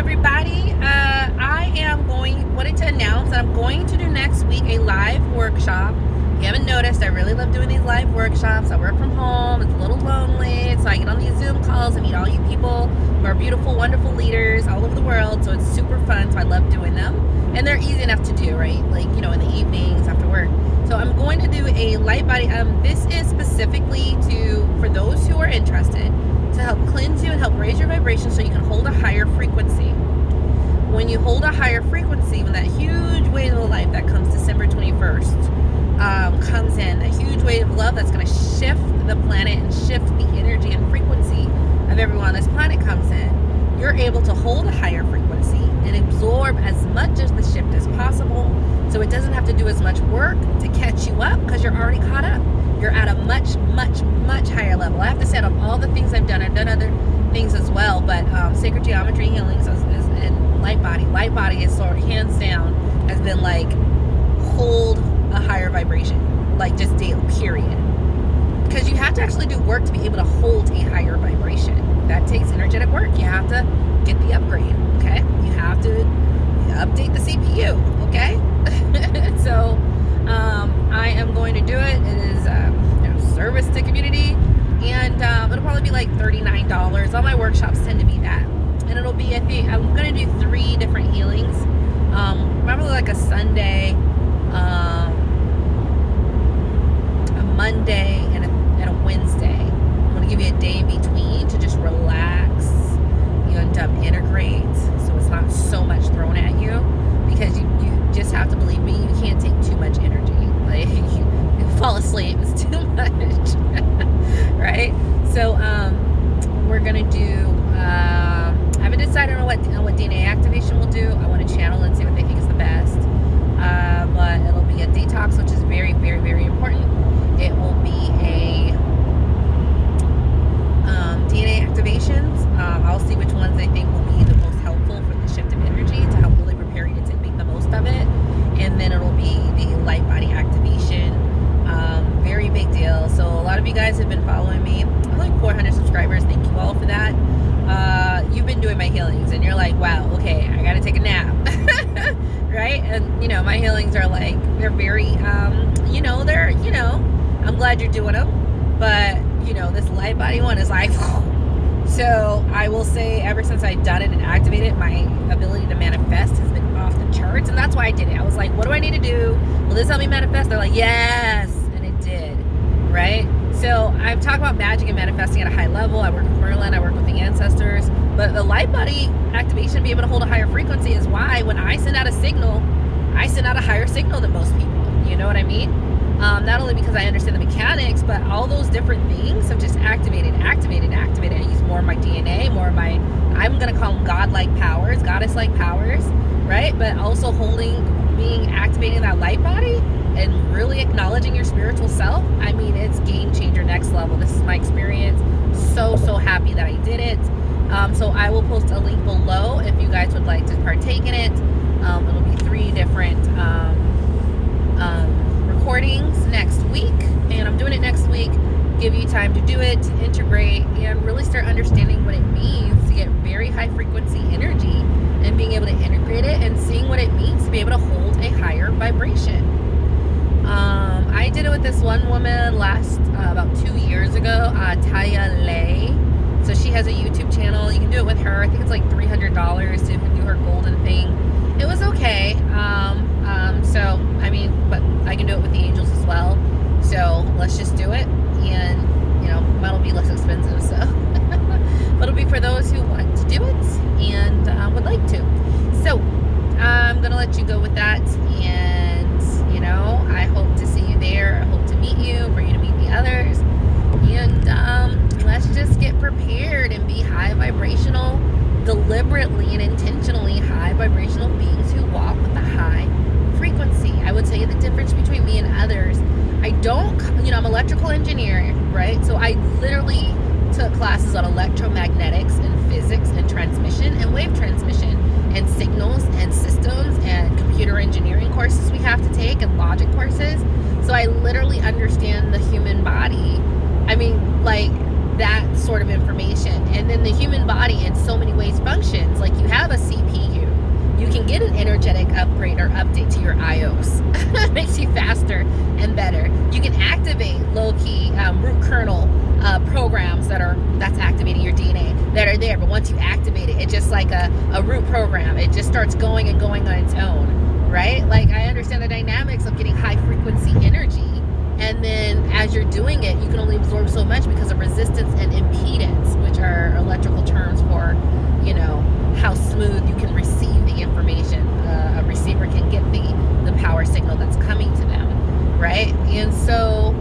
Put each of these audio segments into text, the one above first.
everybody. Wanted to announce that I'm going to do next week a live workshop. If you haven't noticed, I really love doing these live workshops. I work from home. It's a little lonely, so I get on these Zoom calls and meet all you people who are beautiful, wonderful leaders all over the world. So it's super fun. So I love doing them, and they're easy enough to do, right? Like, in the evenings after work. So I'm going to do a Lightbody. This is specifically for those who are interested, to help cleanse you and help raise your vibration so you can hold a higher frequency. When you hold a higher frequency, when that huge wave of life that comes December 21st comes in, a huge wave of love that's going to shift the planet and shift the energy and frequency of everyone on this planet comes in, you're able to hold a higher frequency and absorb as much of the shift as possible, so it doesn't have to do as much work to catch you up because you're already caught up. You're at a much, much, much higher level. I have to say, out of all the things I've done other things as well, but sacred geometry healings and Lightbody is sort of hands down has been like hold a higher vibration, like just daily, period. Because you have to actually do work to be able to hold a higher vibration. That takes energetic work. You have to get the upgrade, okay? You have to update the CPU, okay? So I am going to do it. It is service to community, and it'll probably be like $39. All my workshops tend to be that. And it'll be, I think, I'm going to do 3 different healings. Probably like a Sunday, a Monday, and a Wednesday. I'm going to give you a day in between to just relax and integrate, so it's not so much thrown at you, because you just have to believe me, you can't take too much energy. Like, you fall asleep, it's too much. Right? So we're going to do... I haven't decided on what DNA activation we'll do. I want to channel and see what they think is the best. But it'll be a detox, which is very, very, very important. It will be a DNA activations. I'll see which ones I think will be the most helpful for the shift of energy to help really prepare you to make the most of it. And then it'll be the Lightbody activation. Very big deal. So a lot of you guys have been following me. I'm like 400 subscribers. Thank you all for that. You've been doing my healings and you're like, wow, okay, I gotta take a nap. Right? And my healings are like, they're very I'm glad you're doing them, but this Lightbody one is like so I will say, ever since I've done it and activated, my ability to manifest has been off the charts, and that's why I did it. I was like, what do I need to do? Will this help me manifest? They're like, yes, and it did. Right? So I'm talking about magic and manifesting at a high level. I work with Merlin, I work with the ancestors, but the Lightbody activation, be able to hold a higher frequency, is why when I send out a signal, I send out a higher signal than most people. You know what I mean? Not only because I understand the mechanics, but all those different things have just activated. I use more of my DNA, more of my, I'm going to call them godlike powers, goddess-like powers, right? But also activating that Lightbody and really acknowledging your spiritual self. I mean, it's game changer, next level. This is my experience. So happy that I did it. So I will post a link below if you guys would like to partake in it. It'll be 3 different recordings next week, and I'm doing it next week. Give you time to do it, to integrate, and really start understanding what it means to get very high frequency energy and being able to integrate it and seeing what it means to be able to hold a higher vibration. I did it with this one woman about 2 years ago, Taya Lay. So she has a YouTube channel. You can do it with her. I think it's like $300 to do her golden thing. It was okay. But I can do it with the angels as well. So let's just do it. And, might be less expensive. So, but it'll be for those who want to do it and would like to. So I'm going to let you go with that. And, I hope to see you there. I hope to meet you, for you to meet the others. And let's just get prepared and be high vibrational, deliberately and intentionally high vibrational beings who walk with a high frequency. I would tell you the difference between me and others. I'm an electrical engineer, right? So I literally took classes on electromagnetics and physics and transmission and wave transmission and signals and systems and computer engineering courses we have to take and logic courses. So I literally understand the human body. I mean, like, that sort of information. And then the human body in so many ways functions. Like, you have a once you activate it, it's just like a root program. It just starts going and going on its own, right? Like, I understand the dynamics of getting high frequency energy. And then as you're doing it, you can only absorb so much because of resistance and impedance, which are electrical terms for, you know, how smooth you can receive the information. A receiver can get the power signal that's coming to them, right? And so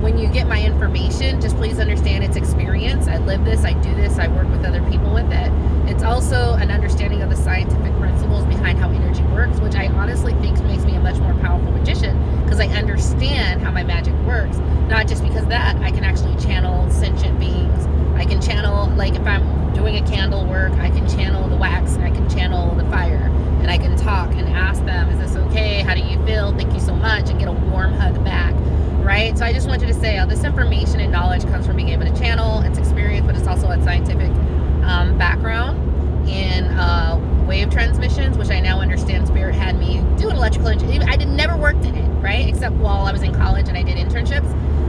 when you get my information, just please understand it's experience. I live this, I do this, I work with other people with it. It's also an understanding of the scientific principles behind how energy works, which I honestly think makes me a much more powerful magician, because I understand how my magic works. Not just because of that, I can actually channel sentient beings. I can channel, like if I'm doing a candle work, I can channel the wax, I can channel the fire, and I can talk and ask them, is this okay? How do you feel? Thank you so much, and get a warm hug back, right? So I just wanted to say all this information and knowledge comes from being able to channel. It's experience, but it's also a scientific background in wave transmissions, which I now understand Spirit had me do an electrical engineering. I never worked in it, right? Except while I was in college and I did internships.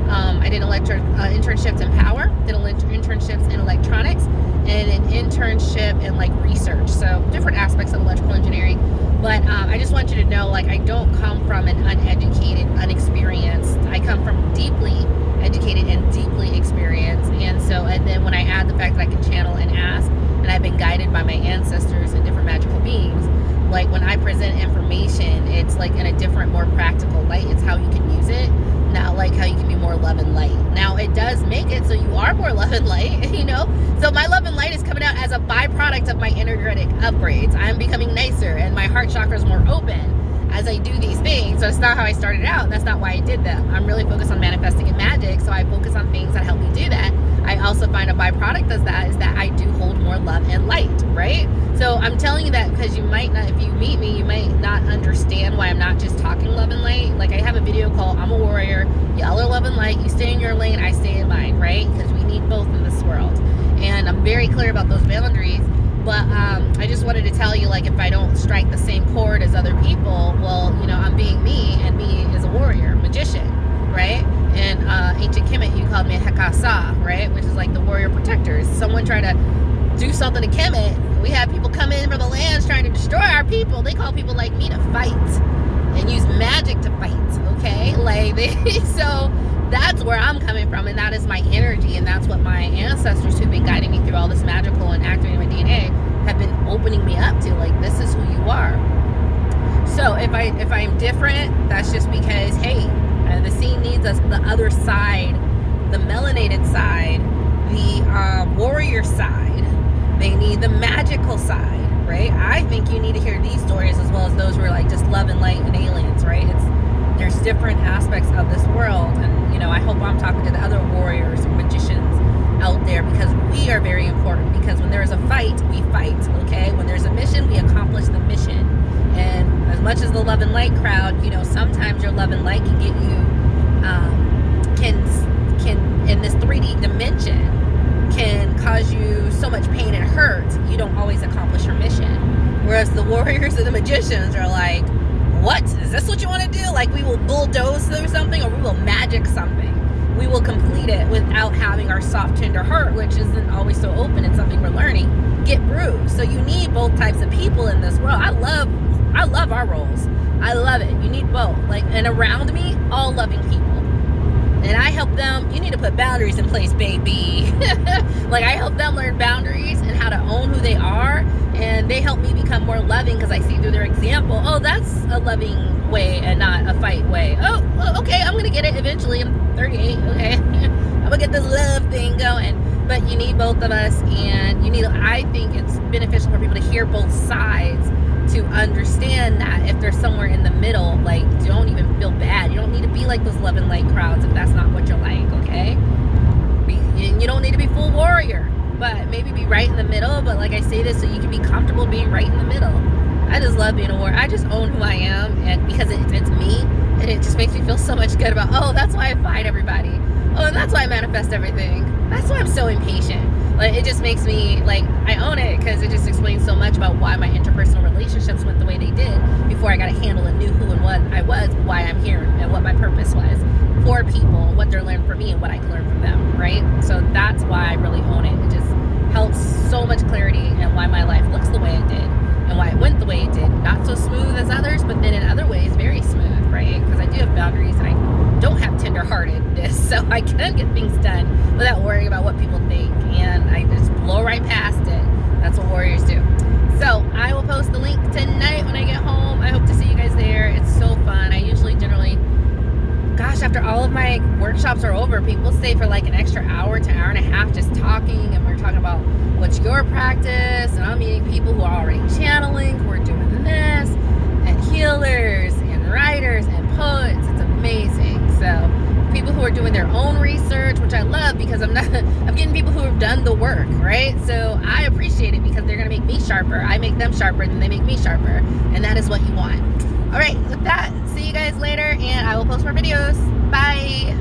I did internships in power, did internships in electronics, and an internship in like research. So different aspects of electrical engineering. But I just want you to know, like, I don't come from an uneducated, unexperienced. I come from deeply educated and deeply experienced. And then when I add the fact that I can channel and ask, and I've been guided by my ancestors and different magical beings, like when I present information, it's like in a different, more practical light. It's how you can use it, not like how you can be more love and light. Now, it does make it so you are more love and light, you know? So my love and light is coming out as a byproduct of my energetic upgrades. I'm becoming nicer and my heart chakra is more open as I do these things. So it's not how I started out. That's not why I did them. I'm really focused on manifesting and magic, so I focus on things that help me do that. I also find a byproduct of that is that I do hold more love and light, right? So I'm telling you that because you might not, if you meet me, you might not understand why I'm not just talking love and light. Like, I have a video called I'm a Warrior, y'all are love and light, you stay in your lane, I stay in mine, right? Because we need both in this world. And I'm very clear about those boundaries. But I just wanted to tell you, like, if I don't strike the same chord as other people, well, you know, I'm being me, and me is a warrior, magician, right? And ancient Kemet, you called me a Hekasa, right? Which is like the warrior protectors. Someone tried to do something to Kemet. We have people come in from the lands trying to destroy our people. They call people like me to fight and use magic to fight, okay? Like, so that's where I'm coming from, and that is my energy, and that's what my ancestors who've been guiding me through all this magical and activating my DNA have been opening me up to. Like, this is who you are. So if I'm different, that's just because, hey, the scene needs us, the other side, the melanated side, the warrior side. They need the magical side, right? I think you need to hear these stories as well as those who are like just love and light and aliens, right? There's different aspects of this world, and you know, I hope I'm talking to the other warriors or magicians out there, because we are very important. Because when there is a fight, we fight, okay? When there's a mission, we accomplish the mission. And as much as the love and light crowd, you know, sometimes your love and light can get you, can in this 3D dimension, can cause you so much pain and hurt, you don't always accomplish your mission. Whereas the warriors and the magicians are like, what? Is this what you want to do? Like, we will bulldoze through something, or we will magic something. We will complete it without having our soft, tender heart, which isn't always so open and something we're learning, get bruised. So you need both types of people in this world. I love our roles. I love it. You need both. Like, and around me, all loving people. And I help them. You need to put boundaries in place, baby. Like, I help them learn boundaries and how to own who they are. And they help me become more loving because I see through their example, oh, that's a loving way and not a fight way. Oh, okay, I'm going to get it eventually. I'm 38, okay? I'm going to get this love thing going. But you need both of us. And you need, I think it's beneficial for people to hear both sides, to understand that if they're somewhere in the middle, like, don't even feel bad. You don't need to be like those love and light crowds if that's not what you're like, okay? You don't need to be full warrior, but maybe be right in the middle. But like I say this so you can be comfortable being right in the middle. I just love being a warrior. I just own who I am, and because it's me, and it just makes me feel so much good about, oh, that's why I fight everybody. Oh, and that's why I manifest everything. That's why I'm so impatient. Like, it just makes me, like, I own it because it just explains so much about why my interpersonal relationships went the way they did before I got a handle and knew who and what I was, why I'm here, and what my purpose was for people, what they're learning from me, and what I can learn from them, right? So that's why I really own it. It just helps so much clarity and why my life looks the way it did and why it went the way it did. Not so smooth as others, but then in other ways, very smooth, right? Because I do have boundaries and I don't have tenderheartedness, so I can get things done without worrying about what people think, and I just blow right past it. That's what warriors do. So I will post the link tonight when I get home. I hope to see you guys there. It's so fun. I usually generally, gosh, after all of my workshops are over, people stay for like an extra hour to hour and a half just talking, and we're talking about what's your practice, and I'm meeting people who are already channeling, who are doing this, and healers and writers and poets. It's amazing. So people who are doing their own research, which I love because I'm getting people who have done the work, right? So I appreciate it because they're going to make me sharper. I make them sharper, then they make me sharper, and that is what you want. All right, with that, see you guys later, and I will post more videos. Bye.